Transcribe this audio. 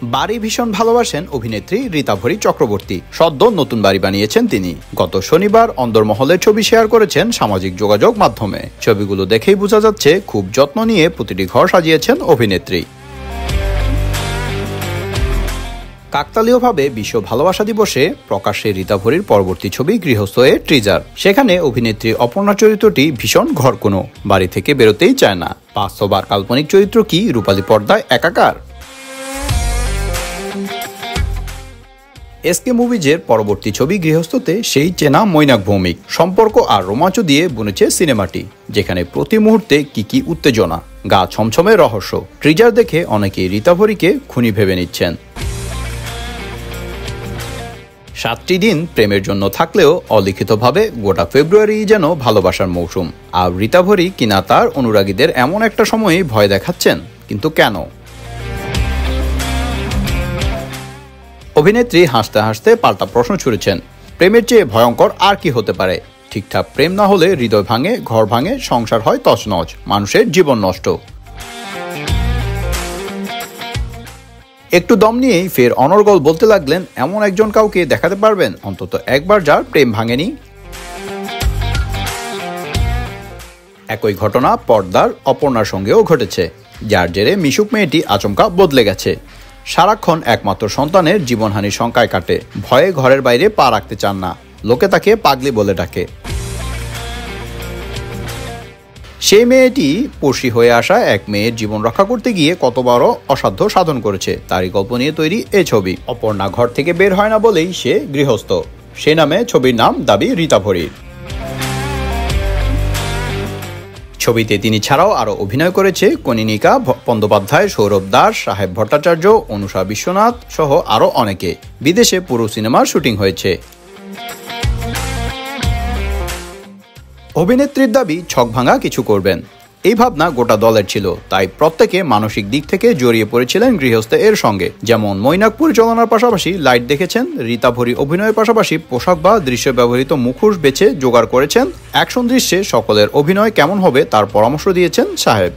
বাড়ি ভীষণ ভালোবাসেন অভিনেত্রী রীতাভরী চক্রবর্তী। সদ্য নতুন বাড়ি বানিয়েছেন তিনি। গত শনিবার অন্দরমহলের ছবি শেয়ার করেছেন সামাজিক যোগাযোগ মাধ্যমে। ছবিগুলো দেখেই বোঝা যাচ্ছে খুব যত্ন নিয়ে প্রতিটি ঘর সাজিয়েছেন অভিনেত্রী। কাকতালীয়ভাবে বিশ্ব ভালোবাসা দিবসে প্রকাশ্যে রীতাভরীর পরবর্তী ছবি গৃহস্থ-এর ট্রিজার। সেখানে অভিনেত্রী অপর্ণা চরিত্রটি ভীষণ ঘরকুনো, বাড়ি থেকে বেরোতেই চায় না। বাস্তব আর কাল্পনিক চরিত্র কি রূপালী পর্দায় একাকার? এসকে মুভিজের পরবর্তী ছবি গৃহস্থতে সেই চেনা মৈনাক ভৌমিক। সম্পর্ক আর রোমাঞ্চ দিয়ে বুনেছে সিনেমাটি, যেখানে প্রতি মুহূর্তে কি উত্তেজনা, গা ছমছমে রহস্য। ট্রিজার দেখে অনেকেই রীতাভরীকে খুনি ভেবে নিচ্ছেন। 7টি দিন প্রেমের জন্য থাকলেও অলিখিতভাবে গোটা ফেব্রুয়ারি যেন ভালোবাসার মৌসুম। আর রীতাভরী কিনা তার অনুরাগীদের এমন একটা সময়ে ভয় দেখাচ্ছেন, কিন্তু কেন? অভিনেত্রী হাসতে হাসতে পাল্টা প্রশ্ন ছুড়েছেন, প্রেমের চেয়ে ভয়ঙ্কর আর কি হতে পারে? ঠিকঠাক প্রেম না হলে হৃদয় ভাঙে, ঘর ভাঙে, সংসার হয় তছনছ, মানুষের জীবন নষ্ট। একটু দম নিয়েই ফের অনর্গল বলতে লাগলেন, এমন একজন কাউকে দেখাতে পারবেন অন্তত একবার যার প্রেম ভাঙেনি? একই ঘটনা পর্দার অপর্ণার সঙ্গেও ঘটেছে, যার জেরে মিশুক মেয়েটি আচমকা বদলে গেছে। সারাক্ষণ একমাত্র সন্তানের জীবনহানির শঙ্কায় কাটে, ভয়ে ঘরের বাইরে পা রাখতে চান না, লোকে তাকে পাগলি বলে ডাকে। সেই মেয়েটি পড়শি হয়ে আসা এক মেয়ের জীবন রক্ষা করতে গিয়ে কত বড় অসাধ্য সাধন করেছে, তারই গল্প নিয়ে তৈরি এই ছবি। অপর্ণা ঘর থেকে বের হয় না বলেই সে গৃহস্থ, সে নামে ছবির নাম দাবি রীতাভরীর। ছবিতে তিনি ছাড়াও আরও অভিনয় করেছে কনিনিকা বন্দ্যোপাধ্যায়, সৌরভ দাস, সাহেব ভট্টাচার্য, অনুষা বিশ্বনাথ সহ আরও অনেকে। বিদেশে পুরো সিনেমার শুটিং হয়েছে। অভিনেত্রীর দাবি ছক ভাঙা কিছু করবেন, এই ভাবনা গোটা দলের ছিল, তাই প্রত্যেকে মানসিক দিক থেকে জড়িয়ে পড়েছিলেন গৃহস্থ-এর সঙ্গে। যেমন মৈনাক পরিচালনার পাশাপাশি লাইট দেখেছেন, রীতাভরী অভিনয়ের পাশাপাশি পোশাক বা দৃশ্যে ব্যবহৃত মুখোশ বেছে জোগাড় করেছেন। অ্যাকশন দৃশ্যে সকলের অভিনয় কেমন হবে তার পরামর্শ দিয়েছেন সাহেব।